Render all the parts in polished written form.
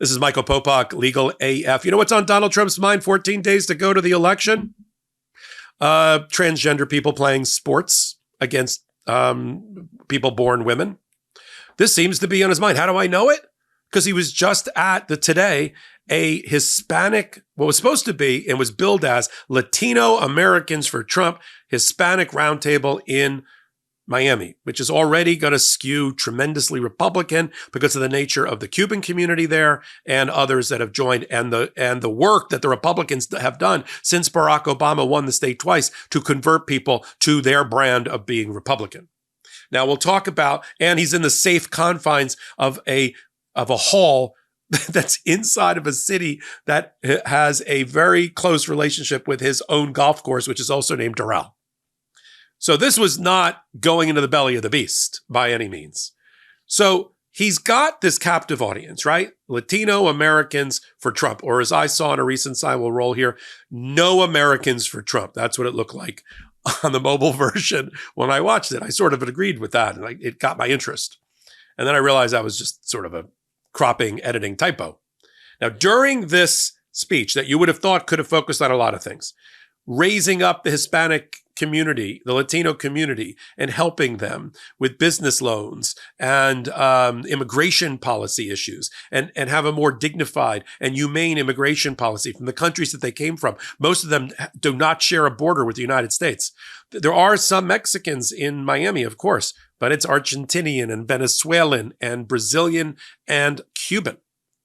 This is Michael Popok, Legal AF. You know what's on Donald Trump's mind 14 days to go to the election? Transgender people playing sports against people born women. This seems to be on his mind. How do I know it? Because he was just at today, a Hispanic, what was supposed to be and was billed as Latino Americans for Trump, Hispanic roundtable in Miami, which is already going to skew tremendously Republican because of the nature of the Cuban community there and others that have joined, and the work that the Republicans have done since Barack Obama won the state twice to convert people to their brand of being Republican. Now we'll talk about, and he's in the safe confines of a hall that's inside of a city that has a very close relationship with his own golf course, which is also named Doral. So this was not going into the belly of the beast by any means. So he's got this captive audience, right? Latino Americans for Trump, or as I saw in a recent sign, we'll roll here, no Americans for Trump. That's what it looked like on the mobile version when I watched it. I sort of agreed with that, and it got my interest. And then I realized that was just sort of a cropping, editing typo. Now, during this speech that you would have thought could have focused on a lot of things, raising up the Hispanic community, the Latino community, and helping them with business loans and immigration policy issues, and have a more dignified and humane immigration policy from the countries that they came from. Most of them do not share a border with the United States. There are some Mexicans in Miami, of course, but it's Argentinian and Venezuelan and Brazilian and Cuban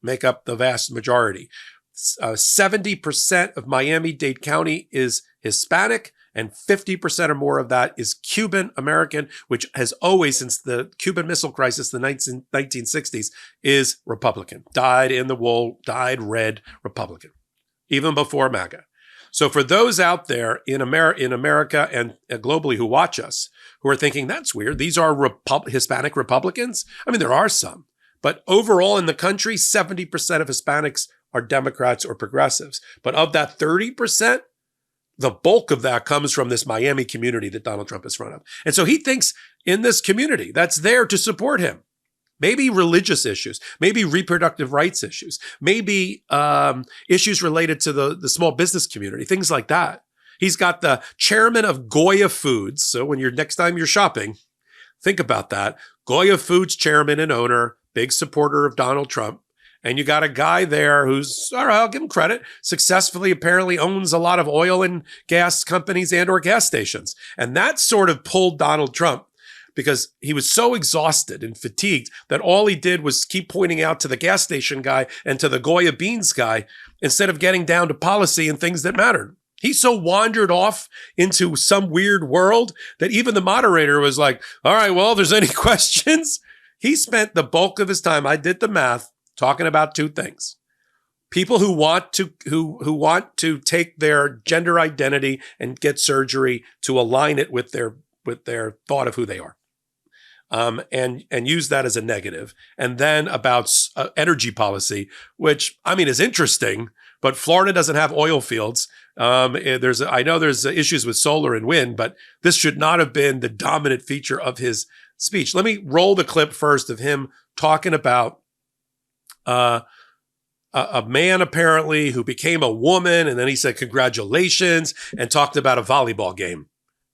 make up the vast majority. 70% of Miami-Dade County is Hispanic, and 50% or more of that is Cuban American, which has always, since the Cuban Missile Crisis, the 1960s, is Republican. Dyed in the wool, dyed red Republican, even before MAGA. So for those out there in America and globally who watch us, who are thinking, that's weird, these are Hispanic Republicans? I mean, there are some. But overall in the country, 70% of Hispanics are Democrats or progressives. But of that 30%, the bulk of that comes from this Miami community that Donald Trump is front of. And so he thinks in this community that's there to support him. Maybe religious issues, maybe reproductive rights issues, maybe issues related to the small business community, things like that. He's got the chairman of Goya Foods. So when next time you're shopping, think about that. Goya Foods chairman and owner, big supporter of Donald Trump. And you got a guy there who's, all right, I'll give him credit, successfully apparently owns a lot of oil and gas companies and or gas stations. And that sort of pulled Donald Trump because he was so exhausted and fatigued that all he did was keep pointing out to the gas station guy and to the Goya Beans guy instead of getting down to policy and things that mattered. He so wandered off into some weird world that even the moderator was like, all right, well, if there's any questions. He spent the bulk of his time, I did the math, talking about two things. People who want to take their gender identity and get surgery to align it with their thought of who they are. And use that as a negative. And then about energy policy, which I mean is interesting, but Florida doesn't have oil fields. I know there's issues with solar and wind, but this should not have been the dominant feature of his speech. Let me roll the clip first of him talking about a man apparently who became a woman, and then he said congratulations and talked about a volleyball game.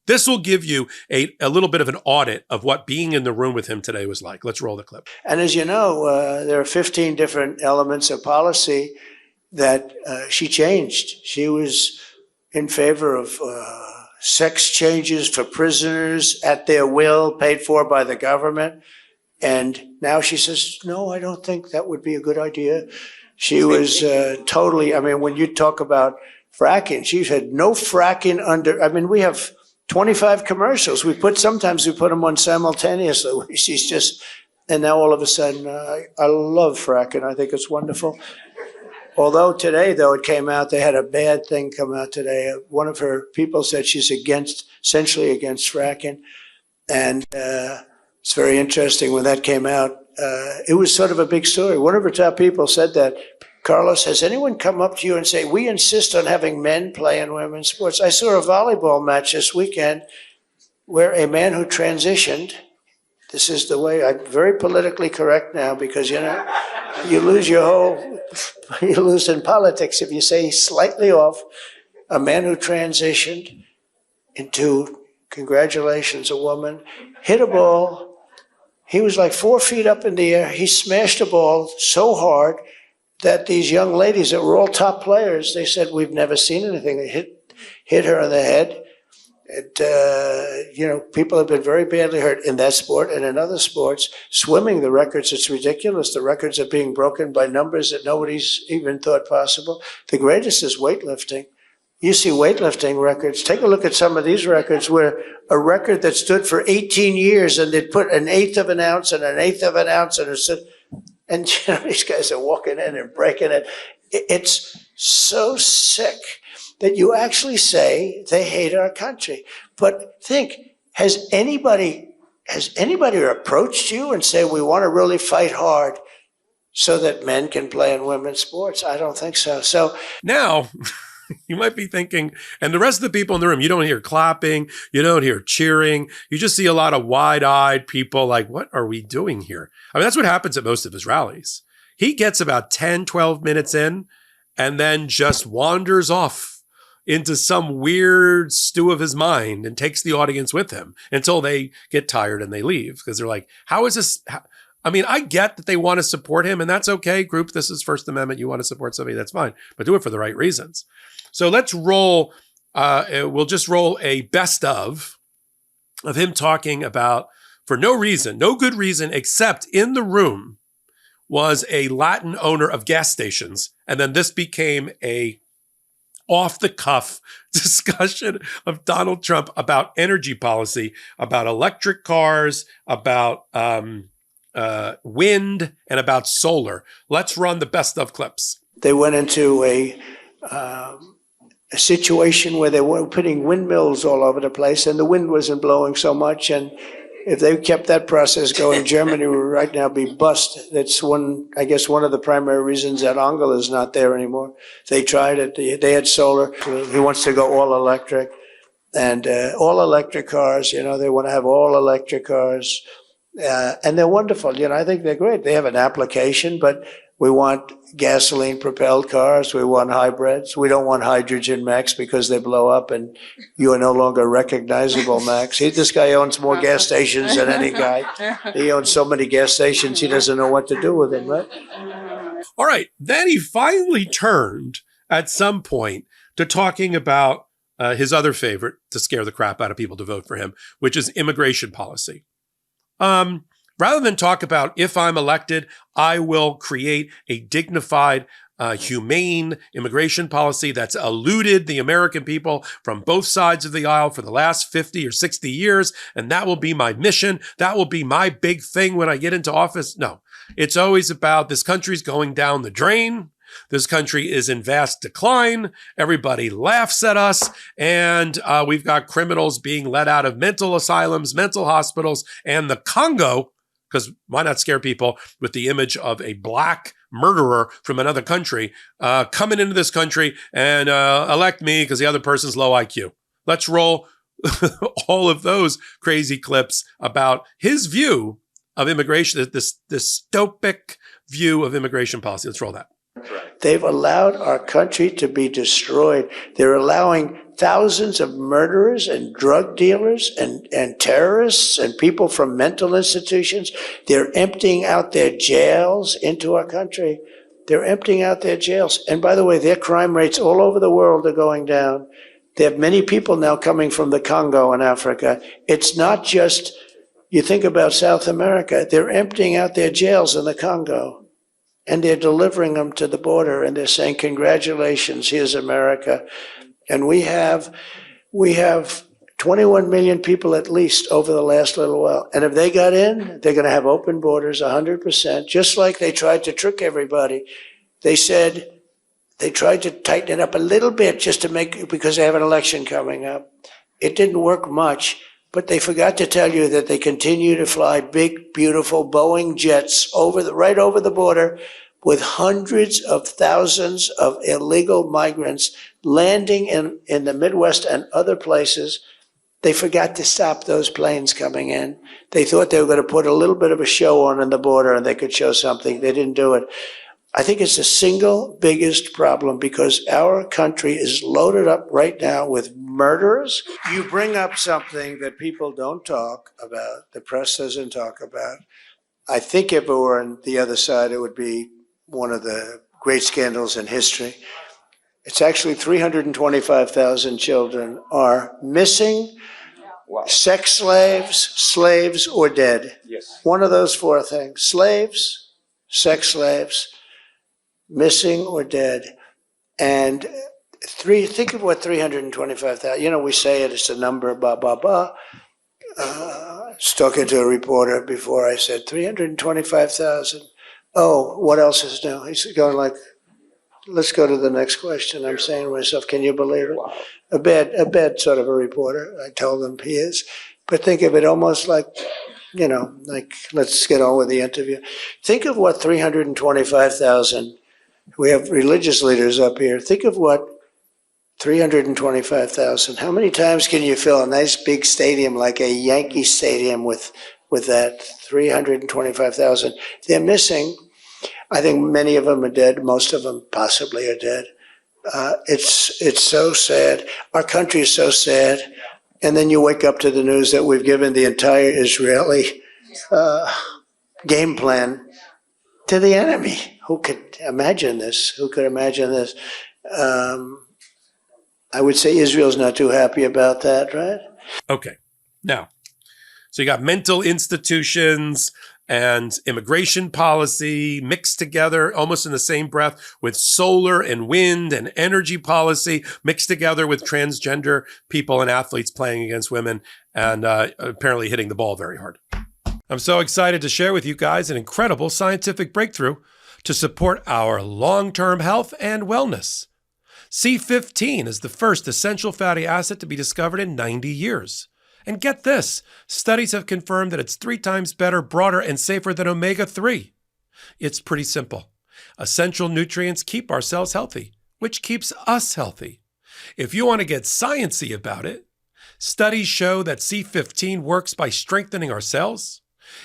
This will give you a little bit of an audit of what being in the room with him today was like. Let's roll the clip. And as you know, there are 15 different elements of policy that she changed. She was in favor of sex changes for prisoners at their will, paid for by the government. And now she says, no, I don't think that would be a good idea. She was totally, I mean, when you talk about fracking, she had no fracking under, I mean, we have 25 commercials. Sometimes we put them on simultaneously. She's just, and now all of a sudden, I love fracking. I think it's wonderful. Although today, though, it came out, they had a bad thing come out today. One of her people said she's essentially against fracking. And it's very interesting when that came out. It was sort of a big story. One of her top people said that, Carlos, has anyone come up to you and say, we insist on having men play in women's sports? I saw a volleyball match this weekend where a man who transitioned, this is the way, I'm very politically correct now because, you know, you lose your whole, you lose in politics if you say slightly off. A man who transitioned into, congratulations, a woman, hit a ball. He was like 4 feet up in the air. He smashed a ball so hard that these young ladies that were all top players, they said, we've never seen anything. They hit her on the head. And, people have been very badly hurt in that sport and in other sports. Swimming, the records, it's ridiculous. The records are being broken by numbers that nobody's even thought possible. The greatest is weightlifting. You see weightlifting records. Take a look at some of these records where a record that stood for 18 years and they'd put an eighth of an ounce and an eighth of an ounce and these guys are walking in and breaking it. It's so sick that you actually say they hate our country. But think, has anybody approached you and say, we want to really fight hard so that men can play in women's sports? I don't think so. So now you might be thinking, and the rest of the people in the room, you don't hear clapping, you don't hear cheering. You just see a lot of wide-eyed people like, what are we doing here? I mean, that's what happens at most of his rallies. He gets about 10, 12 minutes in and then just wanders off into some weird stew of his mind and takes the audience with him until they get tired and they leave because they're like, how is this? I mean, I get that they want to support him and that's okay. Group, this is First Amendment. You want to support somebody, that's fine, but do it for the right reasons. So let's roll, we'll just roll a best of him talking about, for no reason, no good reason, except in the room was a Latin owner of gas stations. And then this became a off-the-cuff discussion of Donald Trump about energy policy, about electric cars, about wind, and about solar. Let's run the best of clips. They went into a situation where they were putting windmills all over the place, and the wind wasn't blowing so much. And if they kept that process going, Germany would right now be bust. That's one of the primary reasons that Angela is not there anymore. They tried it. They had solar. He wants to go all electric. And all electric cars, they want to have all electric cars. And they're wonderful. I think they're great. They have an application, but we want gasoline-propelled cars. We want hybrids. We don't want hydrogen Max because they blow up and you are no longer recognizable, Max. This guy owns more gas stations than any guy. He owns so many gas stations, he doesn't know what to do with them, right? All right. Then he finally turned at some point to talking about his other favorite to scare the crap out of people to vote for him, which is immigration policy. Rather than talk about, if I'm elected, I will create a dignified, humane immigration policy that's eluded the American people from both sides of the aisle for the last 50 or 60 years, and that will be my mission. That will be my big thing when I get into office. No, it's always about this country's going down the drain. This country is in vast decline. Everybody laughs at us. And we've got criminals being let out of mental asylums, mental hospitals, and the Congo, because why not scare people with the image of a black murderer from another country coming into this country and elect me because the other person's low IQ. Let's roll all of those crazy clips about his view of immigration, this dystopic view of immigration policy. Let's roll that. They've allowed our country to be destroyed. They're allowing thousands of murderers and drug dealers and terrorists and people from mental institutions. They're emptying out their jails into our country. They're emptying out their jails. And by the way, their crime rates all over the world are going down. They have many people now coming from the Congo in Africa. It's not just, you think about South America, they're emptying out their jails in the Congo. And they're delivering them to the border, and they're saying, congratulations, here's America. And we have 21 million people at least over the last little while. And if they got in, they're going to have open borders 100%, just like they tried to trick everybody. They said they tried to tighten it up a little bit just to because they have an election coming up. It didn't work much. But they forgot to tell you that they continue to fly big, beautiful Boeing jets right over the border with hundreds of thousands of illegal migrants landing in the Midwest and other places. They forgot to stop those planes coming in. They thought they were going to put a little bit of a show on the border and they could show something. They didn't do it. I think it's the single biggest problem because our country is loaded up right now with murderers. You bring up something that people don't talk about, the press doesn't talk about. I think if it were on the other side, it would be one of the great scandals in history. It's actually 325,000 children are missing, sex slaves, or dead. Yes. One of those four things, slaves, sex slaves, missing or dead. And think of what 325,000, we say it's a number, blah, blah, blah. I was talking to a reporter before I said 325,000. Oh, what else is new? He's going like, let's go to the next question. I'm saying to myself, can you believe it? Wow. A bad sort of a reporter. I told him he is. But think of it almost like, let's get on with the interview. Think of what 325,000, we have religious leaders up here. Think of what 325,000. How many times can you fill a nice big stadium like a Yankee stadium with that 325,000? They're missing. I think many of them are dead. Most of them possibly are dead. It's so sad. Our country is so sad. And then you wake up to the news that we've given the entire Israeli game plan to the enemy. Who could imagine this? Who could imagine this? I would say Israel's not too happy about that, right? Okay. Now, so you got mental institutions and immigration policy mixed together almost in the same breath with solar and wind and energy policy mixed together with transgender people and athletes playing against women and apparently hitting the ball very hard. I'm so excited to share with you guys an incredible scientific breakthrough to support our long-term health and wellness. C15 is the first essential fatty acid to be discovered in 90 years. And get this, studies have confirmed that it's 3 times better, broader, and safer than omega-3. It's pretty simple. Essential nutrients keep our cells healthy, which keeps us healthy. If you want to get sciencey about it, studies show that C15 works by strengthening our cells,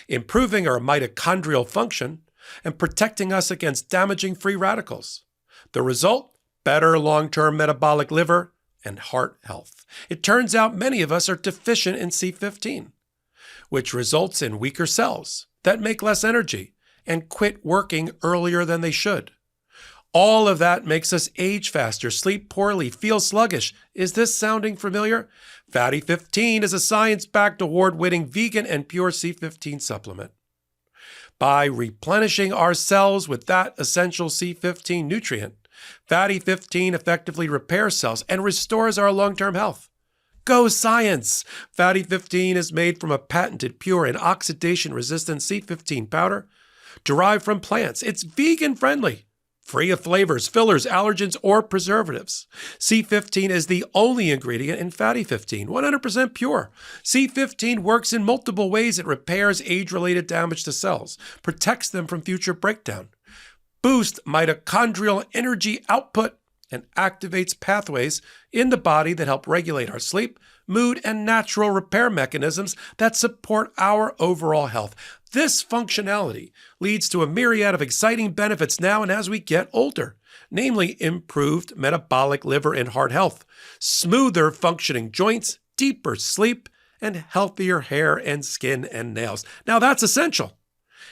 improving our mitochondrial function, and protecting us against damaging free radicals. The result? Better long-term metabolic liver and heart health. It turns out many of us are deficient in C15, which results in weaker cells that make less energy and quit working earlier than they should. All of that makes us age faster, sleep poorly, feel sluggish. Is this sounding familiar? Fatty 15 is a science-backed, award-winning vegan and pure C15 supplement. By replenishing our cells with that essential C15 nutrient, Fatty 15 effectively repairs cells and restores our long-term health. Go science! Fatty 15 is made from a patented, pure, and oxidation-resistant C15 powder derived from plants. It's vegan-friendly, free of flavors, fillers, allergens, or preservatives. C15 is the only ingredient in Fatty 15, 100% pure. C15 works in multiple ways. It repairs age-related damage to cells, protects them from future breakdown, boosts mitochondrial energy output, and activates pathways in the body that help regulate our sleep, mood, and natural repair mechanisms that support our overall health. This functionality leads to a myriad of exciting benefits now and as we get older, namely improved metabolic liver and heart health, smoother functioning joints, deeper sleep, and healthier hair and skin and nails. Now that's essential.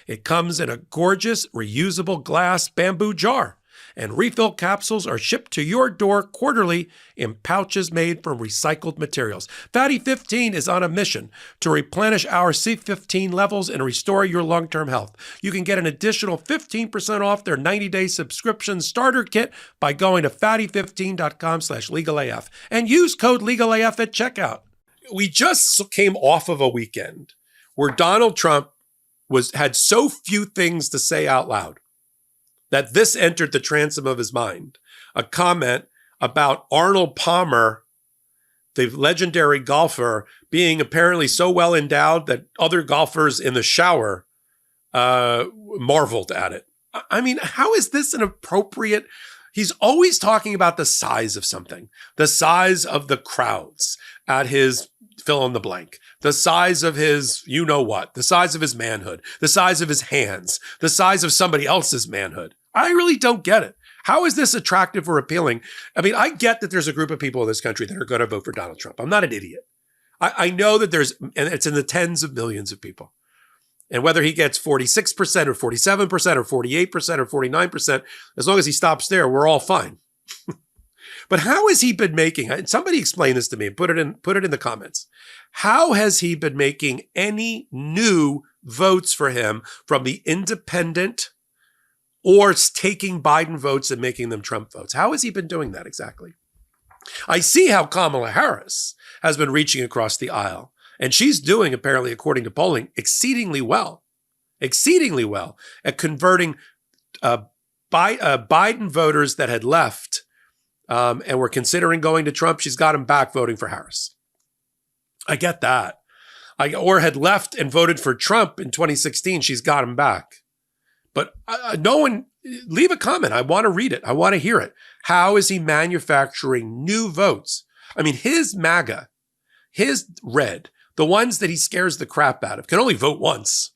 It comes in a gorgeous, reusable glass bamboo jar, and refill capsules are shipped to your door quarterly in pouches made from recycled materials. Fatty 15 is on a mission to replenish our C15 levels and restore your long-term health. You can get an additional 15% off their 90-day subscription starter kit by going to fatty15.com/legalaf and use code LegalAF at checkout. We just came off of a weekend where Donald Trump had so few things to say out loud that this entered the transom of his mind. A comment about Arnold Palmer, the legendary golfer, being apparently so well endowed that other golfers in the shower marveled at it. I mean, how is this an appropriate? He's always talking about the size of something, the size of the crowds at his fill in the blank, the size of his you know what, the size of his manhood, the size of his hands, the size of somebody else's manhood. I really don't get it. How is this attractive or appealing? I mean, I get that there's a group of people in this country that are going to vote for Donald Trump. I'm not an idiot. I know that and it's in the tens of millions of people. And whether he gets 46% or 47% or 48% or 49%, as long as he stops there, we're all fine. But how has he been making, and somebody explain this to me and put it in the comments. How has he been making any new votes for him from the independent or taking Biden votes and making them Trump votes? How has he been doing that exactly? I see how Kamala Harris has been reaching across the aisle, and she's doing, apparently, according to polling, exceedingly well at converting Biden voters that had left and were considering going to Trump. She's got them back voting for Harris. I get that. Or had left and voted for Trump in 2016. She's got them back. But no one, leave a comment. I want to read it. I want to hear it. How is he manufacturing new votes? I mean, his MAGA, his red, the ones that he scares the crap out of, can only vote once.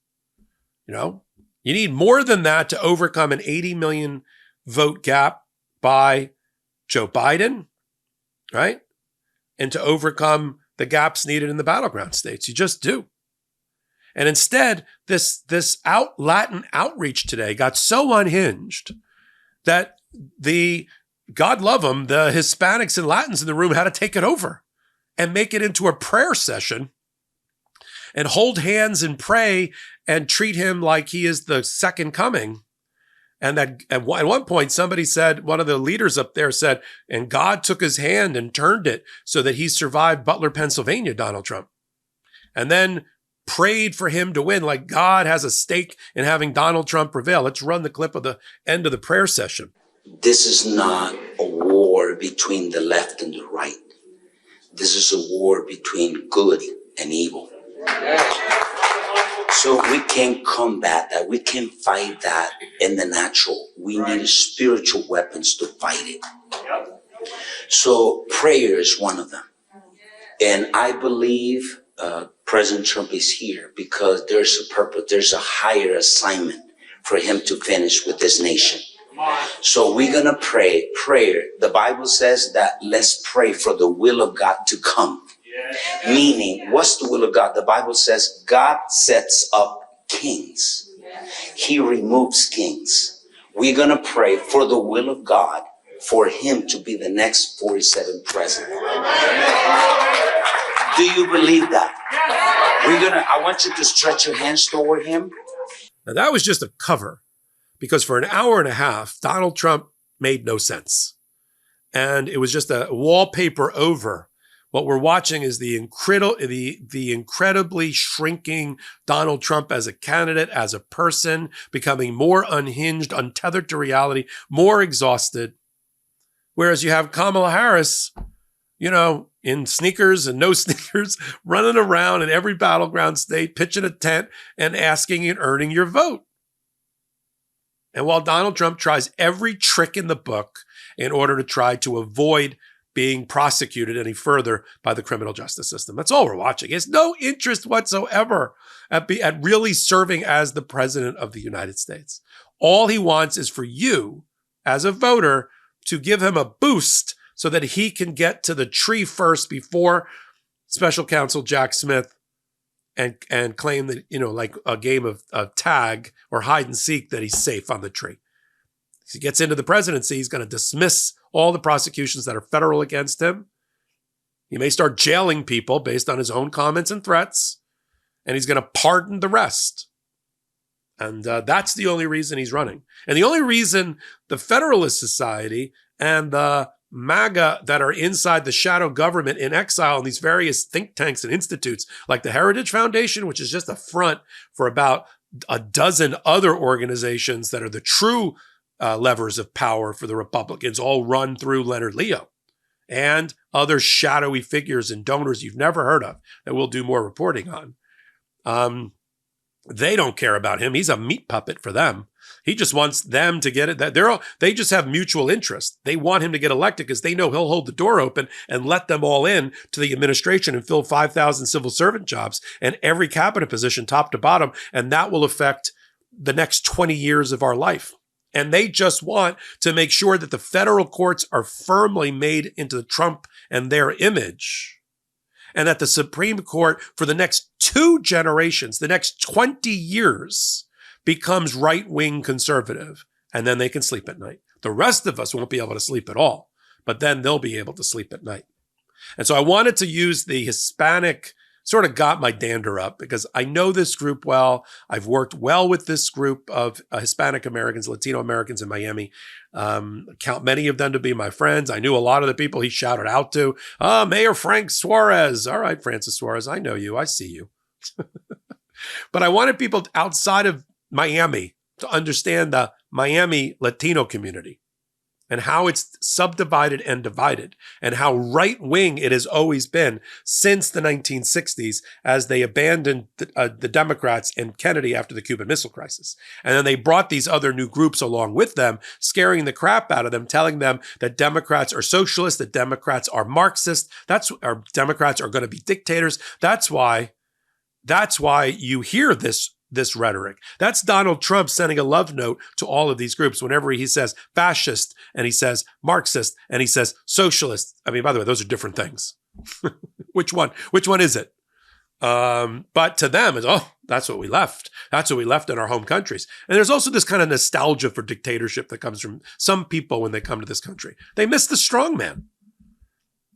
You know, you need more than that to overcome an 80 million vote gap by Joe Biden, right? And to overcome the gaps needed in the battleground states. You just do. And instead, this Latin outreach today got so unhinged that God love them, the Hispanics and Latins in the room had to take it over and make it into a prayer session and hold hands and pray and treat him like he is the second coming. And that at one point, somebody said, one of the leaders up there said, and God took his hand and turned it so that he survived Butler, Pennsylvania, Donald Trump. And then prayed for him to win, like God has a stake in having Donald Trump prevail. Let's run the clip of the end of the prayer session. This is not a war between the left and the right. This is a war between good and evil. So we can't combat that. We can't fight that in the natural. We need spiritual weapons to fight it. So prayer is one of them. And I believe President Trump is here because there's a purpose, there's a higher assignment for him to finish with this nation. So we're going to pray. Prayer, the Bible says that let's pray for the will of God to come. Meaning, what's the will of God? The Bible says God sets up kings. He removes kings. We're going to pray for the will of God for him to be the next 47th president. Do you believe that? I want you to stretch your hands toward him. Now that was just a cover because for an hour and a half, Donald Trump made no sense. And it was just a wallpaper over. What we're watching is the incredibly shrinking Donald Trump as a candidate, as a person, becoming more unhinged, untethered to reality, more exhausted. Whereas you have Kamala Harris, you know, in sneakers and no sneakers, running around in every battleground state, pitching a tent and asking and earning your vote. And while Donald Trump tries every trick in the book in order to try to avoid being prosecuted any further by the criminal justice system. That's all we're watching. He has no interest whatsoever at really serving as the president of the United States. All he wants is for you, as a voter, to give him a boost so that he can get to the tree first before special counsel Jack Smith and claim that, you know, like a game of tag or hide and seek, that he's safe on the tree. If he gets into the presidency, he's going to dismiss all the prosecutions that are federal against him. He may start jailing people based on his own comments and threats, and he's going to pardon the rest. And that's the only reason he's running. And the only reason the Federalist Society and the MAGA that are inside the shadow government in exile in these various think tanks and institutes, like the Heritage Foundation, which is just a front for about a dozen other organizations that are the true levers of power for the Republicans, all run through Leonard Leo and other shadowy figures and donors you've never heard of that we'll do more reporting on. They don't care about him. He's a meat puppet for them. He just wants them to get it. They just have mutual interest. They want him to get elected because they know he'll hold the door open and let them all in to the administration and fill 5,000 civil servant jobs and every cabinet position top to bottom. And that will affect the next 20 years of our life. And they just want to make sure that the federal courts are firmly made into the Trump and their image. And that the Supreme Court for the next 2 generations, the next 20 years, becomes right-wing conservative, and then they can sleep at night. The rest of us won't be able to sleep at all, but then they'll be able to sleep at night. And so I wanted to use the Hispanic, sort of got my dander up because I know this group well. I've worked well with this group of Hispanic Americans, Latino Americans in Miami. Count many of them to be my friends. I knew a lot of the people he shouted out to. Mayor Frank Suarez. All right, Francis Suarez, I know you. I see you. But I wanted people outside of Miami to understand the Miami Latino community and how it's subdivided and divided and how right-wing it has always been since the 1960s as they abandoned the Democrats and Kennedy after the Cuban Missile Crisis. And then they brought these other new groups along with them, scaring the crap out of them, telling them that Democrats are socialists, that Democrats are Marxist, Democrats are going to be dictators. That's why you hear this rhetoric. That's Donald Trump sending a love note to all of these groups whenever he says fascist and he says Marxist and he says socialist. I mean, by the way, those are different things. Which one is it? But to them, it's, that's what we left. That's what we left in our home countries. And there's also this kind of nostalgia for dictatorship that comes from some people when they come to this country. They miss the strong man.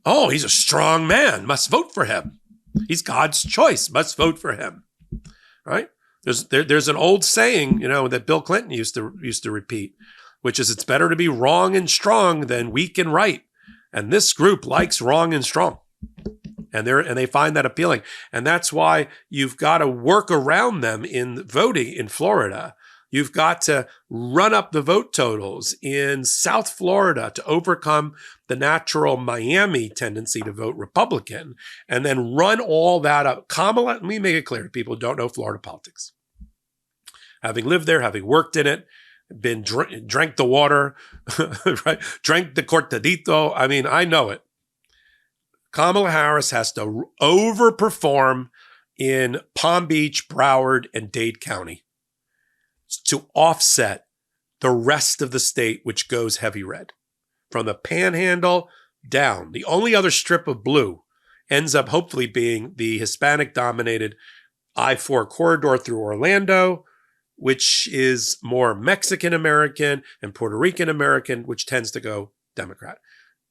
Oh, he's a strong man. Must vote for him. He's God's choice. Must vote for him. Right? There's an old saying, that Bill Clinton used to repeat, which is it's better to be wrong and strong than weak and right. And this group likes wrong and strong. And they find that appealing. And that's why you've got to work around them in voting in Florida. You've got to run up the vote totals in South Florida to overcome the natural Miami tendency to vote Republican, and then run all that up. Kamala, let me make it clear to people who don't know Florida politics. Having lived there, having worked in it, drank the water, right? Drank the cortadito. I mean, I know it. Kamala Harris has to overperform in Palm Beach, Broward, and Dade County to offset the rest of the state, which goes heavy red. From the Panhandle down, the only other strip of blue ends up hopefully being the Hispanic-dominated I-4 corridor through Orlando, which is more Mexican-American and Puerto Rican-American, which tends to go Democrat.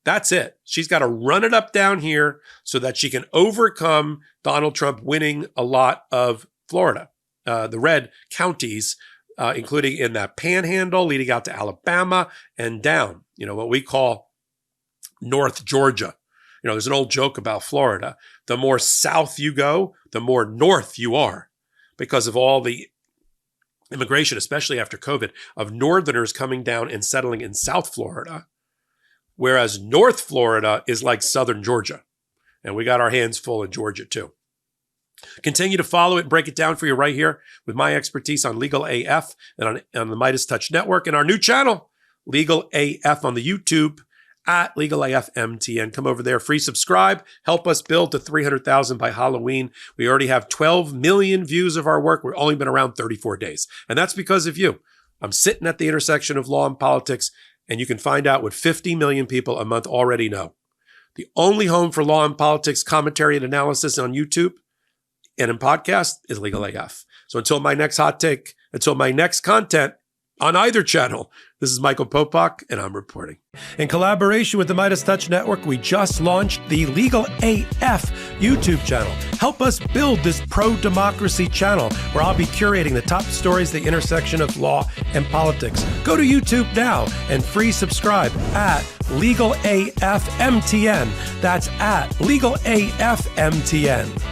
That's it. She's got to run it up down here so that she can overcome Donald Trump winning a lot of Florida, the red counties, including in that Panhandle leading out to Alabama and down, what we call North Georgia. There's an old joke about Florida. The more south you go, the more north you are because of all the immigration, especially after COVID, of northerners coming down and settling in South Florida, whereas North Florida is like southern Georgia. And we got our hands full in Georgia too. Continue to follow it and break it down for you right here with my expertise on Legal AF and on the MeidasTouch Network and our new channel, Legal AF on the YouTube at Legal AF MTN. Come over there, free subscribe, help us build to 300,000 by Halloween. We already have 12 million views of our work. We've only been around 34 days. And that's because of you. I'm sitting at the intersection of law and politics, and you can find out what 50 million people a month already know. The only home for law and politics commentary and analysis on YouTube and in podcast is Legal AF. So until my next hot take, until my next content on either channel, this is Michael Popok, and I'm reporting. In collaboration with the MeidasTouch Network, we just launched the Legal AF YouTube channel. Help us build this pro-democracy channel where I'll be curating the top stories, the intersection of law and politics. Go to YouTube now and free subscribe at Legal AF MTN. That's at Legal AF MTN.